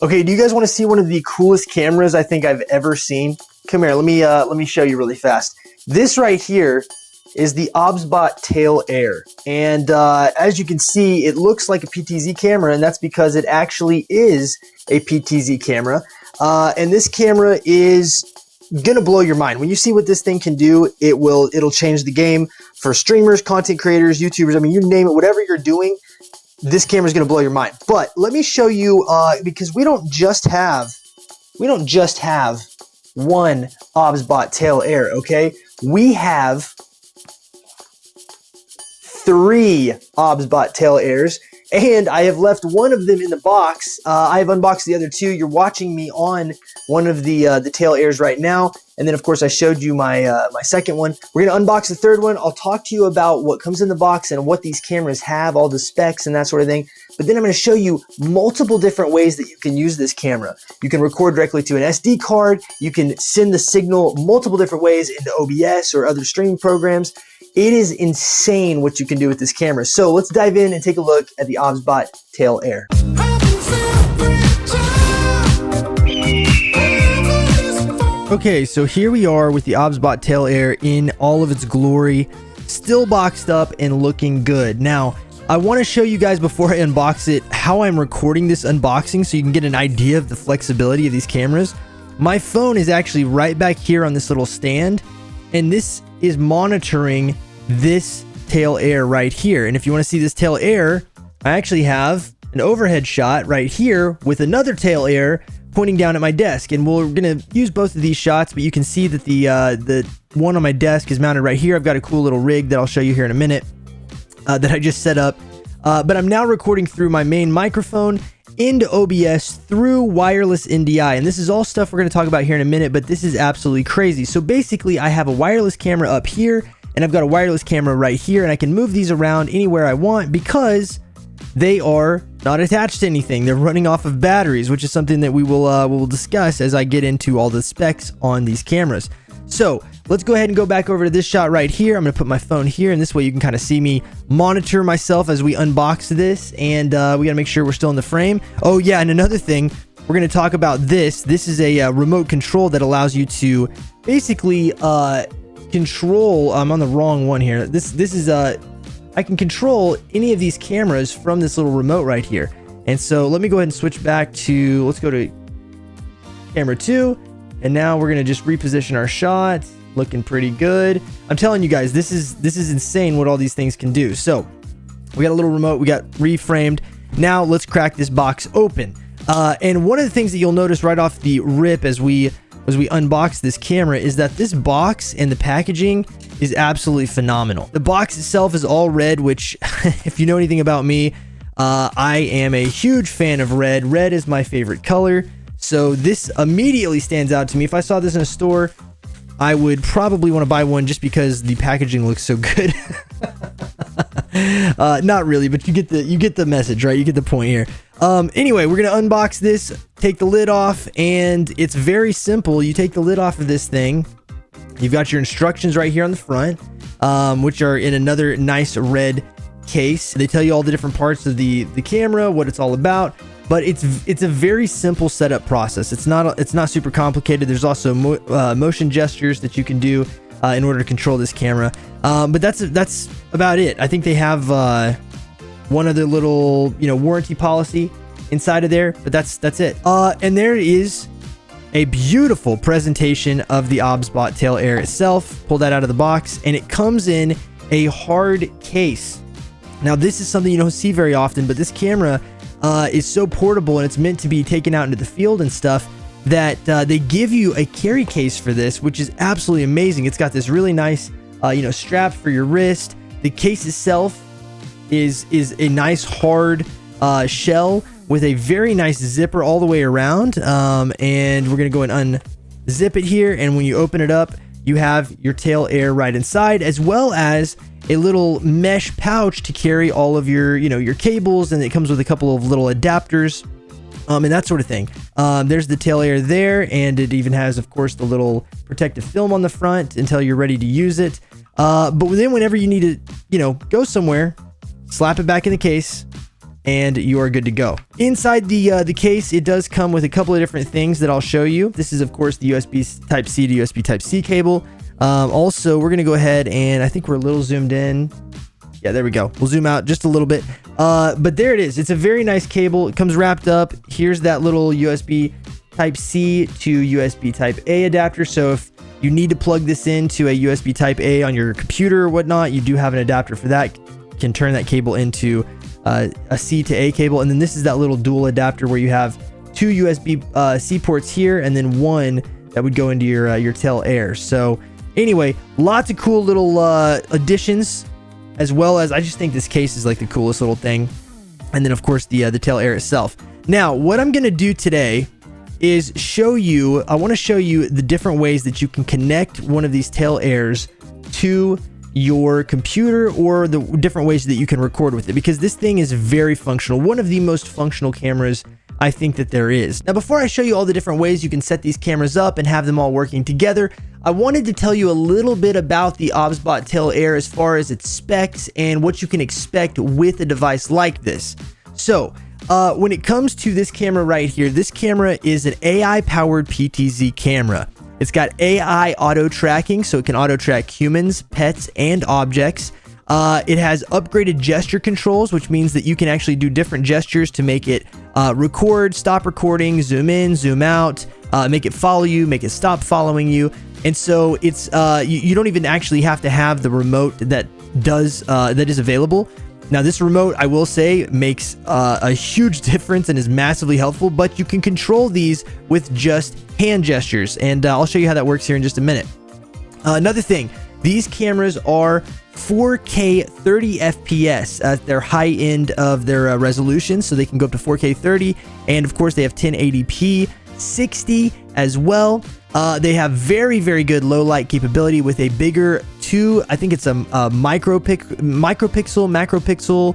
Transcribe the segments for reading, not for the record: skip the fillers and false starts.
Okay, do you guys want to see one of the coolest cameras I think I've ever seen? Come here, let me show you really fast. This right here is the OBSBOT Tail Air. And as you can see, it looks like a PTZ camera, and that's because it actually is a PTZ camera. And this camera is gonna blow your mind. When you see what this thing can do, it'll change the game for streamers, content creators, YouTubers. I mean, you name it, whatever you're doing, this camera is going to blow your mind. But let me show you, because we don't just have one OBSBOT Tail Air, okay? We have 3 OBSBOT Tail Airs, and I have left one of them in the box. I have unboxed the other 2. You're watching me on one of the Tail Airs right now. And then, of course, I showed you my my second one. We're going to unbox the third one. I'll talk to you about what comes in the box and what these cameras have, all the specs and that sort of thing. But then I'm going to show you multiple different ways that you can use this camera. You can record directly to an SD card. You can send the signal multiple different ways into OBS or other streaming programs. It is insane what you can do with this camera. So let's dive in and take a look at the OBSBOT Tail Air. Okay, so here we are with the OBSBOT Tail Air in all of its glory, still boxed up and looking good. Now, I want to show you guys before I unbox it how I'm recording this unboxing so you can get an idea of the flexibility of these cameras. My phone is actually right back here on this little stand, and this is monitoring this Tail Air right here. And if you want to see this Tail Air, I actually have an overhead shot right here with another Tail Air pointing down at my desk, and we're gonna use both of these shots, but you can see that the one on my desk is mounted right here. I've got a cool little rig that I'll show you here in a minute that I just set up, but I'm now recording through my main microphone into OBS through wireless NDI, and this is all stuff we're going to talk about here in a minute, but this is absolutely crazy. So basically I have a wireless camera up here, and I've got a wireless camera right here, and I can move these around anywhere I want because they are not attached to anything. They're running off of batteries, which is something that we will discuss as I get into all the specs on these cameras. So let's go ahead and go back over to this shot right here. I'm going to put my phone here, and this way you can kind of see me monitor myself as we unbox this, and we got to make sure we're still in the frame. Oh yeah, and another thing, we're going to talk about this. This is a remote control that allows you to basically control. I'm on the wrong one here. This is I can control any of these cameras from this little remote right here. And so let me go ahead and switch back to, let's go to camera 2. And now we're going to just reposition our shot. Looking pretty good. I'm telling you guys, this is insane what all these things can do. So we got a little remote, we got reframed. Now let's crack this box open. And one of the things that you'll notice right off the rip as we unbox this camera is that this box and the packaging is absolutely phenomenal. The box itself is all red, which if you know anything about me, I am a huge fan of red. Red is my favorite color. So this immediately stands out to me. If I saw this in a store, I would probably want to buy one just because the packaging looks so good. Not really, but you get the message, right? You get the point here. Anyway, we're going to unbox this, take the lid off, and it's very simple. You take the lid off of this thing. You've got your instructions right here on the front, which are in another nice red case. They tell you all the different parts of the camera, what it's all about, but it's a very simple setup process. It's not super complicated. There's also motion gestures that you can do in order to control this camera. But that's about it. I think they have one other little warranty policy inside of there, but that's it. And there is a beautiful presentation of the OBSBOT Tail Air itself. Pull that out of the box, and it comes in a hard case. Now this is something you don't see very often, but this camera is so portable, and it's meant to be taken out into the field and stuff, that they give you a carry case for this, which is absolutely amazing. It's got this really nice strap for your wrist. The case itself is a nice hard shell with a very nice zipper all the way around, and we're gonna go and unzip it here, and when you open it up, you have your Tail Air right inside, as well as a little mesh pouch to carry all of your your cables, and it comes with a couple of little adapters and that sort of thing. There's the Tail Air there, and it even has, of course, the little protective film on the front until you're ready to use it. But then whenever you need to go somewhere, slap it back in the case, and you are good to go. Inside the case, it does come with a couple of different things that I'll show you. This is, of course, the USB Type-C to USB Type-C cable. Also, we're going to go ahead and I think we're a little zoomed in. Yeah, there we go. We'll zoom out just a little bit. But there it is. It's a very nice cable. It comes wrapped up. Here's that little USB Type-C to USB Type-A adapter. So if you need to plug this into a USB Type-A on your computer or whatnot, you do have an adapter for that. You can turn that cable into a C to A cable. And then this is that little dual adapter where you have two USB C ports here and then one that would go into your Tail Air. So anyway, lots of cool little additions, as well as I just think this case is like the coolest little thing. And then of course the Tail Air itself. Now what I'm gonna do today is I want to show you the different ways that you can connect one of these Tail Airs to your computer, or the different ways that you can record with it, because this thing is very functional. One of the most functional cameras I think that there is. Now, before I show you all the different ways you can set these cameras up and have them all working together, I wanted to tell you a little bit about the OBSBOT Tail Air as far as its specs and what you can expect with a device like this. So, when it comes to this camera right here, this camera is an AI-powered PTZ camera. It's got AI auto tracking, so it can auto track humans, pets, and objects. It has upgraded gesture controls, which means that you can actually do different gestures to make it record, stop recording, zoom in, zoom out, make it follow you, make it stop following you. And so it's you don't even actually have to have the remote that is available. Now, this remote, I will say, makes a huge difference and is massively helpful, but you can control these with just hand gestures, and I'll show you how that works here in just a minute. Another thing, these cameras are 4K 30 FPS at their high end of their resolution, so they can go up to 4K 30, and of course they have 1080p 60 as well. They have very, very good low light capability with a bigger I think it's a macropixel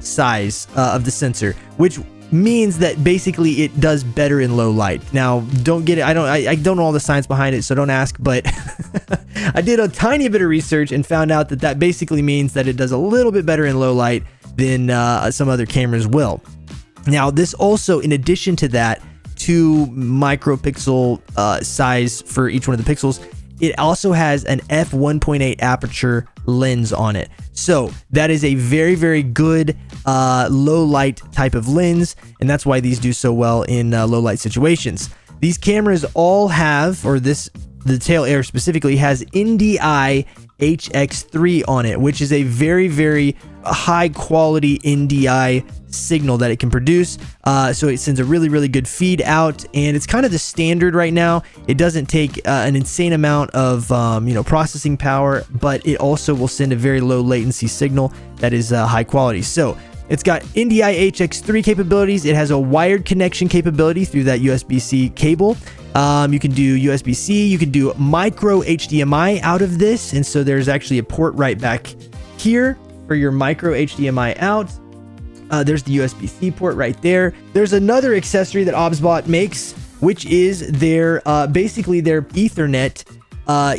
size of the sensor, which means that basically it does better in low light. Now, don't get it. I don't know all the science behind it, so don't ask, but I did a tiny bit of research and found out that basically means that it does a little bit better in low light than some other cameras will. Now, this also, in addition to that, 2 micropixel size for each one of the pixels, it also has an f1.8 aperture lens on it. So that is a very, very good low light type of lens, and that's why these do so well in low light situations. These cameras all have, the Tail Air specifically has NDI HX3 on it, which is a very, very high quality NDI signal that it can produce. So it sends a really, really good feed out, and it's kind of the standard right now. It doesn't take an insane amount of processing power, but it also will send a very low latency signal that is high quality. So it's got NDI HX3 capabilities. It has a wired connection capability through that USB-C cable. You can do USB-C, you can do micro HDMI out of this, and so there's actually a port right back here for your micro HDMI out. There's the USB-C port right there. There's another accessory that OBSBOT makes, which is their basically their Ethernet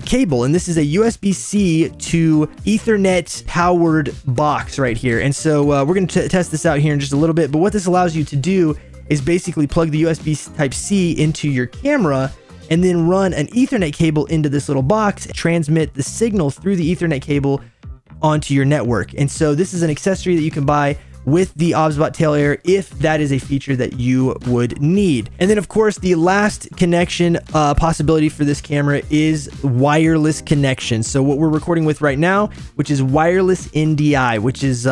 cable, and this is a USB-C to Ethernet powered box right here. And so we're going to test this out here in just a little bit, but what this allows you to do is basically plug the USB Type-C into your camera and then run an Ethernet cable into this little box, transmit the signal through the Ethernet cable onto your network. And so this is an accessory that you can buy with the OBSBOT Tail Air if that is a feature that you would need. And then of course the last connection possibility for this camera is wireless connection. So what we're recording with right now, which is wireless NDI, which is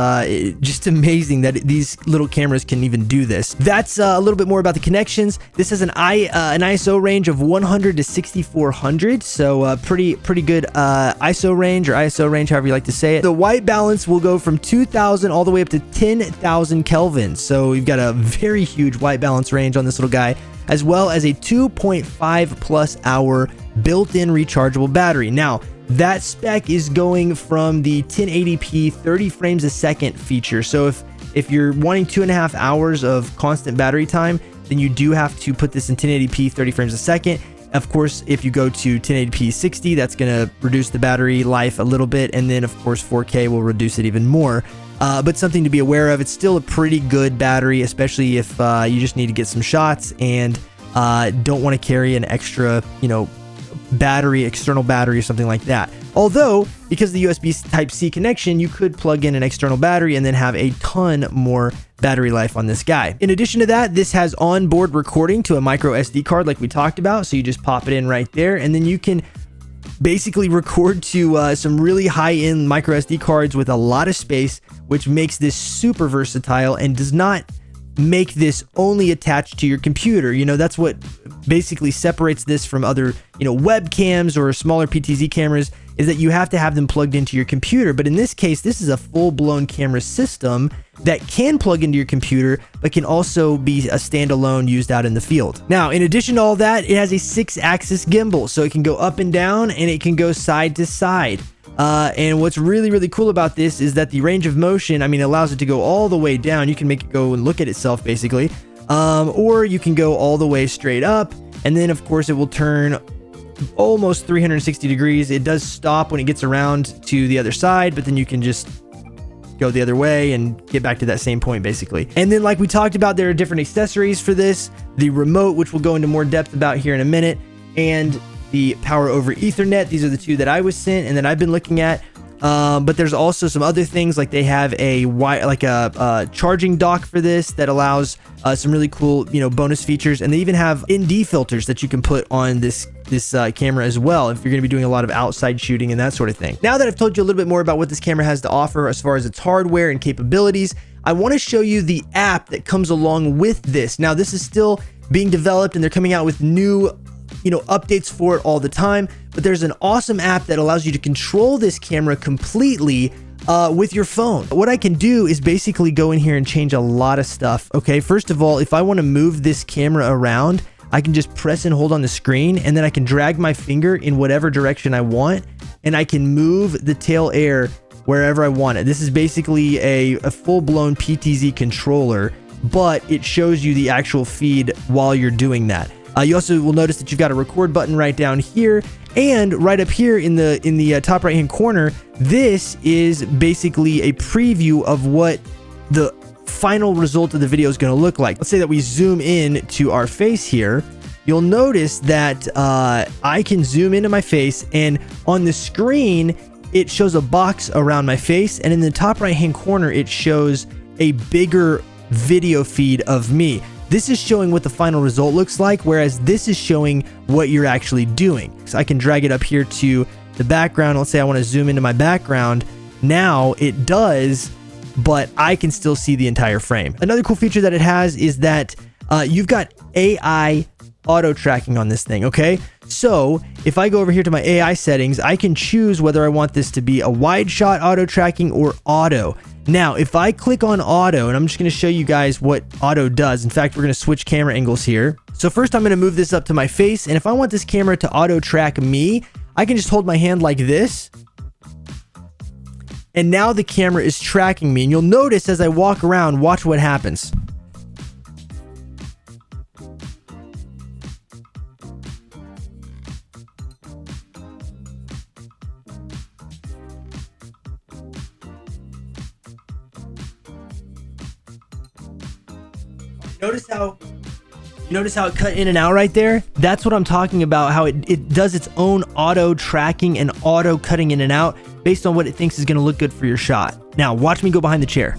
just amazing that these little cameras can even do this. That's a little bit more about the connections. This has an ISO range of 100 to 6400, so pretty good ISO range, or ISO range, however you like to say it. The white balance will go from 2000 all the way up to 10,000 Kelvin. So you've got a very huge white balance range on this little guy, as well as a 2.5 plus hour built-in rechargeable battery. Now, that spec is going from the 1080p 30 frames a second feature. So if you're wanting 2.5 hours of constant battery time, then you do have to put this in 1080p 30 frames a second. Of course, if you go to 1080p 60, that's going to reduce the battery life a little bit. And then, of course, 4K will reduce it even more. But something to be aware of, it's still a pretty good battery, especially if you just need to get some shots and don't want to carry an extra, battery, external battery or something like that. Although, because of the USB Type-C connection, you could plug in an external battery and then have a ton more battery life on this guy. In addition to that, this has onboard recording to a micro SD card like we talked about. So you just pop it in right there, and then you can basically record to some really high-end micro SD cards with a lot of space, which makes this super versatile and does not make this only attached to your computer. That's what basically separates this from other, webcams or smaller PTZ cameras, is that you have to have them plugged into your computer. But in this case, this is a full-blown camera system that can plug into your computer, but can also be a standalone used out in the field. Now, in addition to all that, it has a 6-axis gimbal, so it can go up and down and it can go side to side. And what's really, really cool about this is that the range of motion, it allows it to go all the way down. You can make it go and look at itself, basically. Or you can go all the way straight up, and then, of course, it will turn almost 360 degrees. It does stop when it gets around to the other side, but then you can just go the other way and get back to that same point, basically. And then, like we talked about, there are different accessories for this. The remote, which we'll go into more depth about here in a minute, and the power over Ethernet. These are the two that I was sent and that I've been looking at. But there's also some other things, like they have a charging dock for this that allows some really cool, bonus features. And they even have ND filters that you can put on this camera as well, if you're going to be doing a lot of outside shooting and that sort of thing. Now that I've told you a little bit more about what this camera has to offer as far as its hardware and capabilities, I want to show you the app that comes along with this. Now, this is still being developed and they're coming out with new updates for it all the time, but there's an awesome app that allows you to control this camera completely with your phone. What I can do is basically go in here and change a lot of stuff. Okay, first of all, if I want to move this camera around, I can just press and hold on the screen, and then I can drag my finger in whatever direction I want, and I can move the tail air wherever I want it. This is basically a full-blown PTZ controller, but it shows you the actual feed while you're doing that. You also will notice that you've got a record button right down here, and right up here in the top right hand corner, this is basically a preview of what the final result of the video is going to look like. Let's say that we zoom in to our face here. You'll notice that I can zoom into my face, and on the screen it shows a box around my face, and in the top right hand corner it shows a bigger video feed of me. This is showing what the final result looks like, whereas this is showing what you're actually doing. So I can drag it up here to the background. Let's say I want to zoom into my background. Now it does, but I can still see the entire frame. Another cool feature that it has is that you've got AI auto tracking on this thing, okay? So if I go over here to my AI settings, I can choose whether I want this to be a wide shot auto tracking or auto. Now, if I click on auto, and I'm just going to show you guys what auto does. In fact, we're going to switch camera angles here. So first I'm going to move this up to my face, and if I want this camera to auto track me, I can just hold my hand like this. And now the camera is tracking me, and you'll notice as I walk around, watch what happens. Notice how it cut in and out right there? That's what I'm talking about, how it does its own auto tracking and auto cutting in and out based on what it thinks is going to look good for your shot. Now, watch me go behind the chair.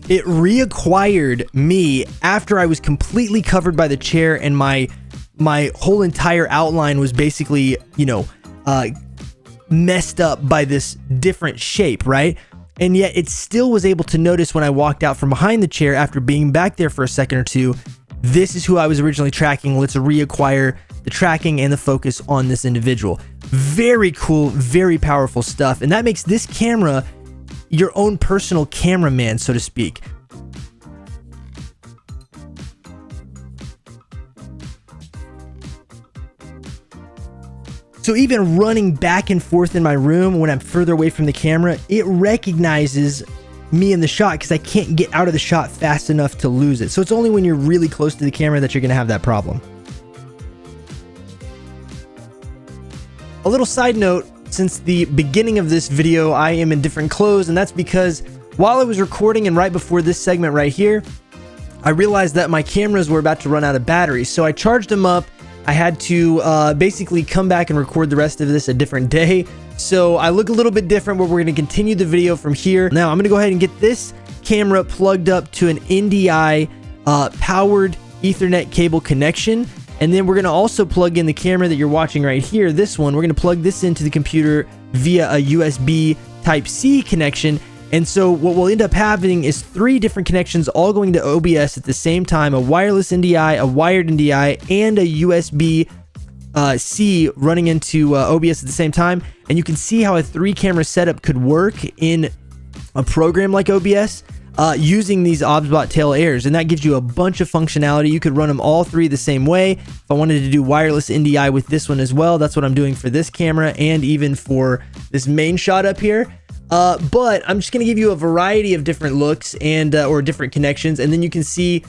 It reacquired me after I was completely covered by the chair, and my whole entire outline was basically, messed up by this different shape, right? And yet it still was able to notice when I walked out from behind the chair after being back there for a second or two, this is who I was originally tracking. Let's reacquire the tracking and the focus on this individual. Very cool, very powerful stuff. And that makes this camera your own personal cameraman, so to speak. So even running back and forth in my room when I'm further away from the camera, it recognizes me in the shot because I can't get out of the shot fast enough to lose it. So it's only when you're really close to the camera that you're going to have that problem. A little side note, since the beginning of this video, I am in different clothes, and that's because while I was recording and right before this segment right here, I realized that my cameras were about to run out of batteries. So I charged them up. I had to basically come back and record the rest of this a different day. So I look a little bit different, but we're going to continue the video from here. Now I'm going to go ahead and get this camera plugged up to an NDI powered Ethernet cable connection. And then we're going to also plug in the camera that you're watching right here. This one, we're going to plug this into the computer via a USB Type-C connection. And so what will end up happening is 3 different connections all going to OBS at the same time: a wireless NDI, a wired NDI, and a USB C running into OBS at the same time. And you can see how a 3-camera setup could work in a program like OBS using these OBSBOT Tail Airs. And that gives you a bunch of functionality. You could run them all 3 the same way. If I wanted to do wireless NDI with this one as well, that's what I'm doing for this camera and even for this main shot up here. But I'm just going to give you a variety of different looks and or different connections, and then you can see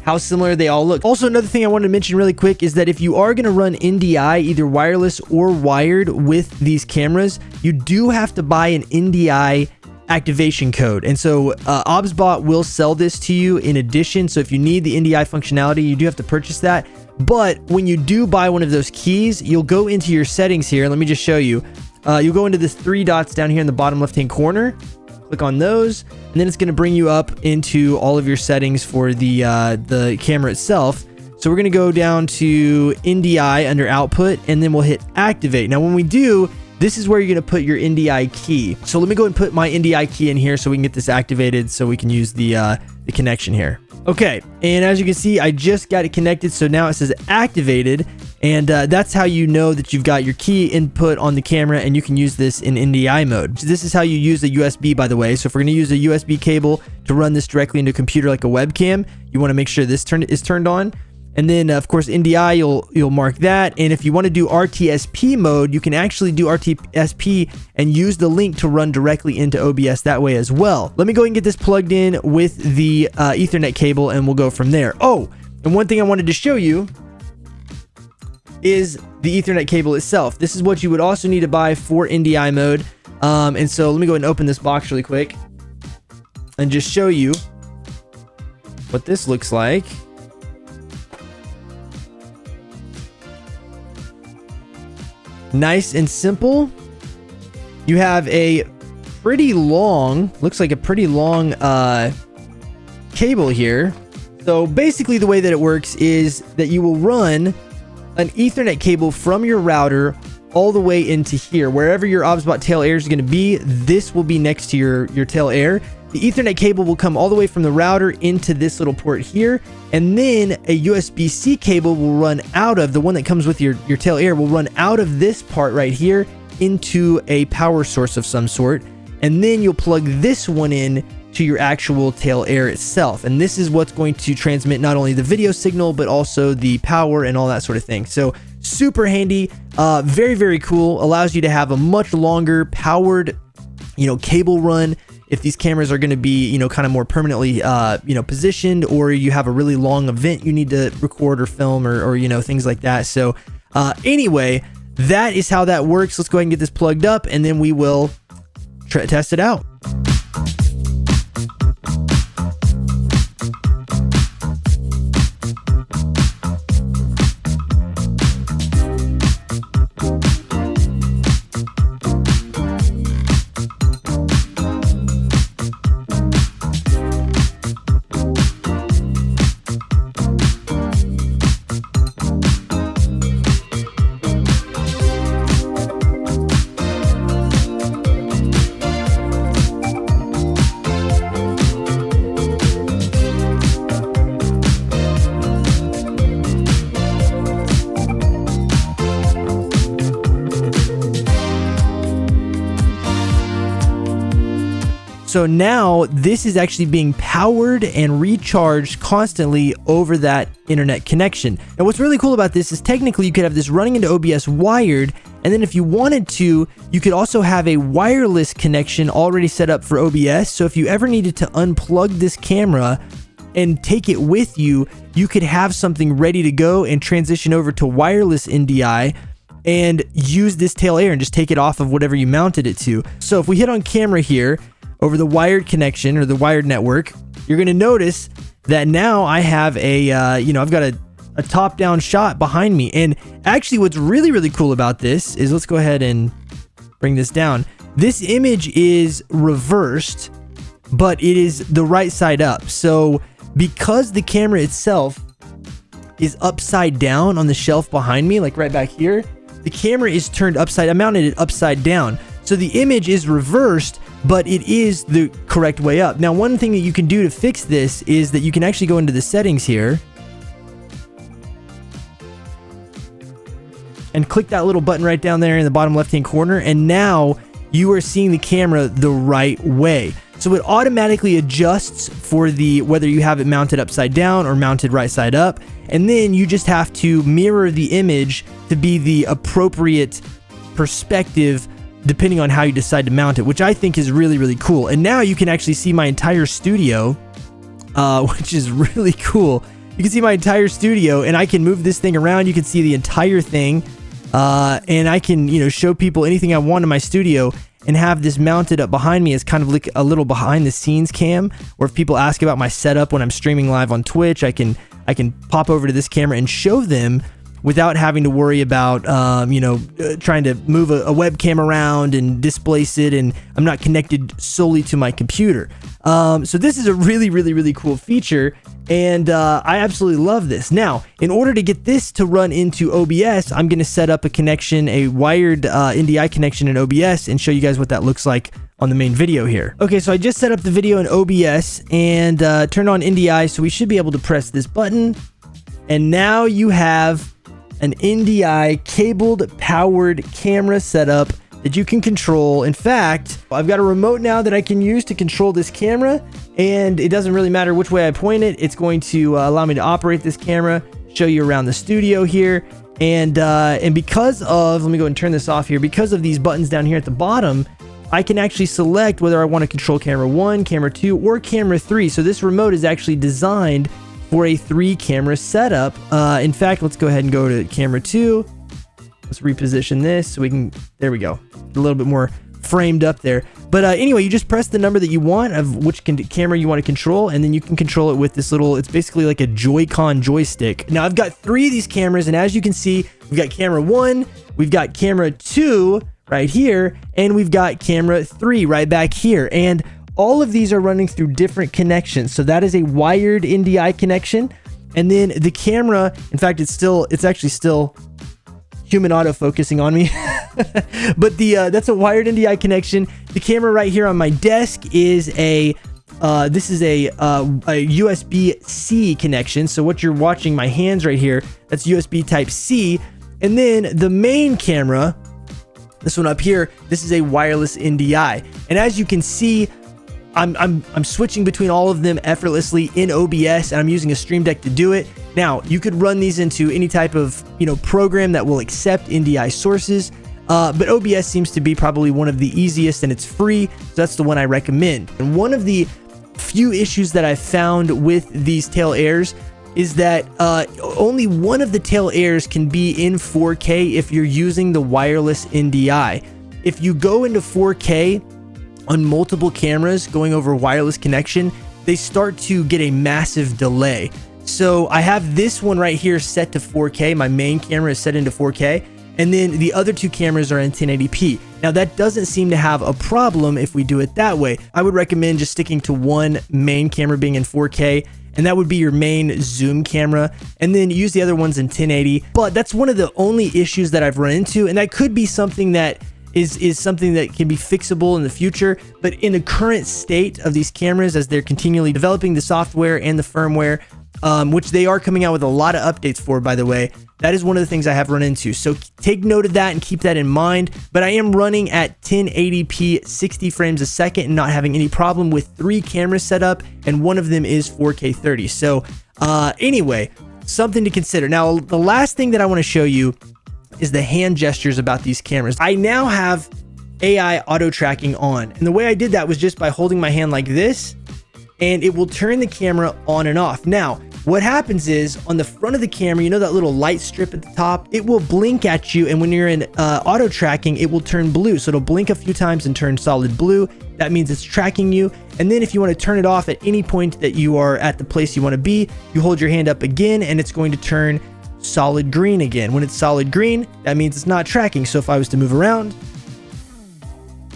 how similar they all look. Also, another thing I wanted to mention really quick is that if you are going to run NDI, either wireless or wired with these cameras, you do have to buy an NDI activation code. And so OBSBOT will sell this to you in addition. So if you need the NDI functionality, you do have to purchase that. But when you do buy one of those keys, you'll go into your settings here. Let me just show you. You'll go into this 3 dots down here in the bottom left-hand corner, click on those, and then it's going to bring you up into all of your settings for the camera itself. So we're going to go down to NDI under output, and then we'll hit activate. Now when we do, this is where you're going to put your NDI key. So let me go and put my NDI key in here so we can get this activated so we can use the connection here. Okay, and as you can see, I just got it connected, so now it says activated, and that's how you know that you've got your key input on the camera and you can use this in NDI mode. So this is how you use a USB, by the way. So if we're going to use a USB cable to run this directly into a computer like a webcam, you want to make sure this is turned on. And then, of course, NDI, you'll mark that. And if you want to do RTSP mode, you can actually do RTSP and use the link to run directly into OBS that way as well. Let me go ahead and get this plugged in with the Ethernet cable, and we'll go from there. Oh, and one thing I wanted to show you is the Ethernet cable itself. This is what you would also need to buy for NDI mode. And so let me go ahead and open this box really quick and just show you what this looks like. Nice and simple. You have a pretty long, looks like a pretty long cable here. So basically the way that it works is that you will run an Ethernet cable from your router all the way into here. Wherever your OBSBOT Tail Air is going to be, this will be next to your Tail Air. The Ethernet cable will come all the way from the router into this little port here, and then a USB-C cable will run out of, the one that comes with your Tail Air will run out of this part right here into a power source of some sort, and then you'll plug this one in to your actual Tail Air itself. And this is what's going to transmit not only the video signal, but also the power and all that sort of thing. So super handy, very, very cool. Allows you to have a much longer powered, cable run if these cameras are going to be, kind of more permanently, positioned, or you have a really long event you need to record or film or things like that. So anyway, that is how that works. Let's go ahead and get this plugged up, and then we will test it out. So now this is actually being powered and recharged constantly over that internet connection. Now what's really cool about this is technically you could have this running into OBS wired And then if you wanted to, you could also have a wireless connection already set up for OBS. So if you ever needed to unplug this camera and take it with you, you could have something ready to go and transition over to wireless NDI and use this tail air and just take it off of whatever you mounted it to. So if we hit on camera here over the wired connection or the wired network, you're going to notice that now I have a, I've got a top-down shot behind me. And actually what's really, really cool about this is, let's go ahead and bring this down. This image is reversed, but it is the right side up. So because the camera itself is upside down on the shelf behind me, like right back here, the camera is turned upside, I mounted it upside down. So the image is reversed, but it is the correct way up. Now, one thing that you can do to fix this is that you can actually go into the settings here and click that little button right down there in the bottom left-hand corner, and now you are seeing the camera the right way. So it automatically adjusts for the whether you have it mounted upside down or mounted right side up, and then you just have to mirror the image to be the appropriate perspective depending on how you decide to mount it, which I think is really, really cool. And now you can actually see my entire studio, which is really cool. You can see my entire studio, and I can move this thing around. You can see the entire thing, and I can, show people anything I want in my studio and have this mounted up behind me as kind of like a little behind the scenes cam. Or if people ask about my setup when I'm streaming live on Twitch, I can pop over to this camera and show them without having to worry about, trying to move a webcam around and displace it, and I'm not connected solely to my computer. So this is a really, really, really cool feature, and I absolutely love this. Now, in order to get this to run into OBS, I'm going to set up a connection, a wired NDI connection in OBS, and show you guys what that looks like on the main video here. Okay, so I just set up the video in OBS and turned on NDI, so we should be able to press this button, and now you have an NDI cabled powered camera setup that you can control. In fact, I've got a remote now that I can use to control this camera, and it doesn't really matter which way I point it. It's going to allow me to operate this camera, show you around the studio here, and because of, let me go and turn this off here, because of these buttons down here at the bottom, I can actually select whether I want to control camera 1, camera 2, or camera 3. So this remote is actually designed for a 3-camera setup. In fact, let's go ahead and go to camera 2. Let's reposition this so we can, there we go, a little bit more framed up there. But anyway, you just press the number that you want of which camera you want to control, and then you can control it with this little, it's basically like a Joy-Con joystick. Now I've got 3 of these cameras, and as you can see, we've got camera 1, we've got camera 2 right here, and we've got camera 3 right back here. And all of these are running through different connections. So that is a wired NDI connection. And then the camera, in fact, it's actually still human autofocusing on me. But that's a wired NDI connection. The camera right here on my desk is a USB-C connection. So what you're watching, my hands right here, that's USB type C. And then the main camera, this one up here, this is a wireless NDI. And as you can see, I'm switching between all of them effortlessly in OBS, and I'm using a Stream Deck to do it. Now, you could run these into any type of program that will accept NDI sources, but OBS seems to be probably one of the easiest, and it's free, so that's the one I recommend. And one of the few issues that I've found with these tail airs is that only one of the tail airs can be in 4K if you're using the wireless NDI. If you go into 4K on multiple cameras going over wireless connection, they start to get a massive delay. So I have this one right here set to 4K. My main camera is set into 4K, and then the other 2 cameras are in 1080p. Now that doesn't seem to have a problem if we do it that way. I would recommend just sticking to one main camera being in 4K, and that would be your main zoom camera, and then use the other ones in 1080. But that's one of the only issues that I've run into, and that could be something that is something that can be fixable in the future. But in the current state of these cameras, as they're continually developing the software and the firmware, which they are coming out with a lot of updates for, by the way, that is one of the things I have run into. So take note of that and keep that in mind. But I am running at 1080p 60 frames a second and not having any problem with 3 cameras set up, and one of them is 4K 30. So anyway, something to consider. Now, the last thing that I want to show you is the hand gestures about these cameras. I now have AI auto tracking on, and the way I did that was just by holding my hand like this, and it will turn the camera on and off. Now, what happens is on the front of the camera, you know that little light strip at the top? It will blink at you, and when you're in auto tracking, it will turn blue. So it'll blink a few times and turn solid blue. That means it's tracking you. And then if you want to turn it off at any point that you are at the place you want to be, you hold your hand up again, and it's going to turn solid green again. When it's solid green, that means it's not tracking. So if I was to move around,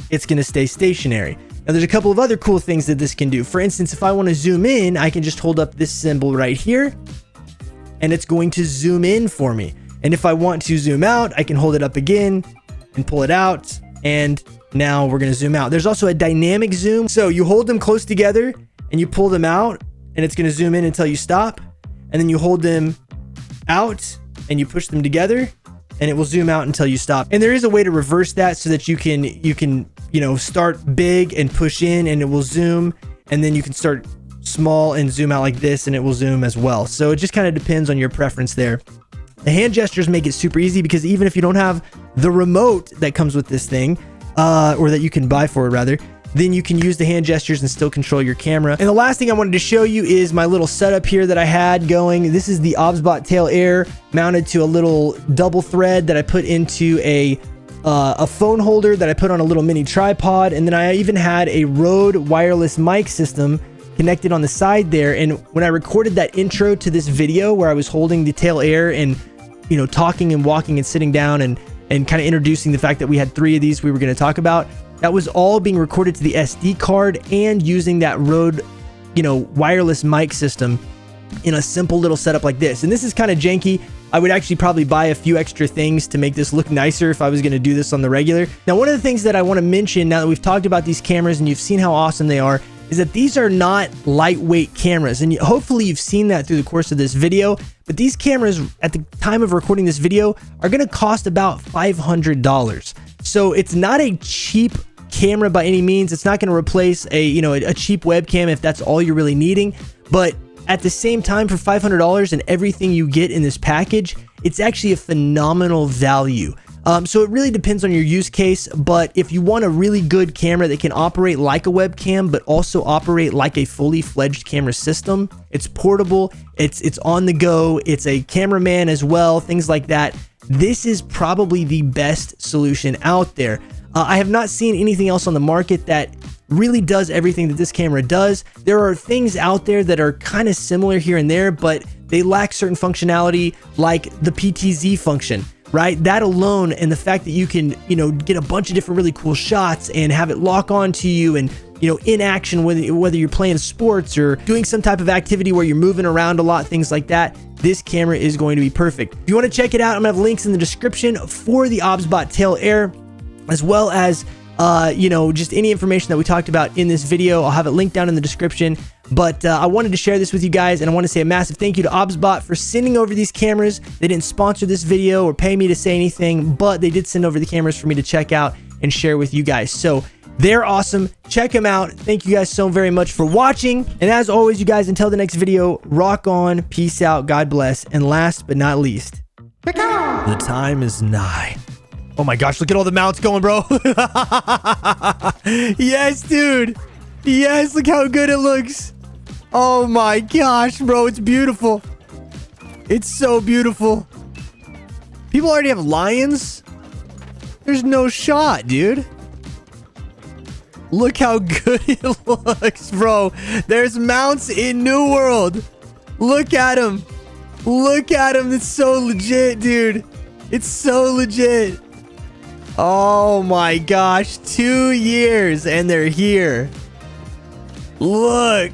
it's going to stay stationary. Now, there's a couple of other cool things that this can do. For instance, if I want to zoom in, I can just hold up this symbol right here, and it's going to zoom in for me. And if I want to zoom out, I can hold it up again and pull it out, and now we're going to zoom out. There's also a dynamic zoom. So you hold them close together and you pull them out, and it's going to zoom in until you stop. And then you hold them out and you push them together, and it will zoom out until you stop. And there is a way to reverse that so that you can start big and push in and it will zoom, and then you can start small and zoom out like this and it will zoom as well. So it just kind of depends on your preference there. The hand gestures make it super easy because even if you don't have the remote that comes with this thing, or that you can buy for it rather, then you can use the hand gestures and still control your camera. And the last thing I wanted to show you is my little setup here that I had going. This is the OBSBOT Tail Air mounted to a little double thread that I put into a phone holder that I put on a little mini tripod. And then I even had a Rode wireless mic system connected on the side there. And when I recorded that intro to this video where I was holding the Tail Air and, talking and walking and sitting down and kind of introducing the fact that we had 3 of these we were going to talk about, that was all being recorded to the SD card and using that Rode, wireless mic system in a simple little setup like this. And this is kind of janky. I would actually probably buy a few extra things to make this look nicer if I was going to do this on the regular. Now, one of the things that I want to mention now that we've talked about these cameras and you've seen how awesome they are is that these are not lightweight cameras. And hopefully you've seen that through the course of this video. But these cameras at the time of recording this video are going to cost about $500. So it's not a cheap camera by any means. It's not going to replace a cheap webcam if that's all you're really needing. But at the same time, for $500 and everything you get in this package, it's actually a phenomenal value. So it really depends on your use case, but if you want a really good camera that can operate like a webcam, but also operate like a fully fledged camera system, it's portable, it's on the go, it's a cameraman as well, things like that, this is probably the best solution out there. I have not seen anything else on the market that really does everything that this camera does. There are things out there that are kind of similar here and there, but they lack certain functionality like the PTZ function, right? That alone, and the fact that you can, get a bunch of different really cool shots and have it lock on to you and, in action, whether you're playing sports or doing some type of activity where you're moving around a lot, things like that, this camera is going to be perfect. If you want to check it out, I'm gonna have links in the description for the OBSBOT Tail Air, as well as just any information that we talked about in this video. I'll have it linked down in the description. But I wanted to share this with you guys, and I want to say a massive thank you to OBSBOT for sending over these cameras. They didn't sponsor this video or pay me to say anything, but they did send over the cameras for me to check out and share with you guys. So they're awesome. Check them out. Thank you guys so very much for watching. And as always, you guys, until the next video, rock on, peace out, God bless, and last but not least, the time is nigh. Oh my gosh, look at all the mounts going, bro. Yes, dude. Yes, look how good it looks. Oh my gosh, bro, it's beautiful. It's so beautiful. People already have lions? There's no shot, dude. Look how good it looks, bro. There's mounts in New World. Look at them. Look at them. It's so legit, dude. It's so legit. Oh my gosh, 2 years and they're here. Look.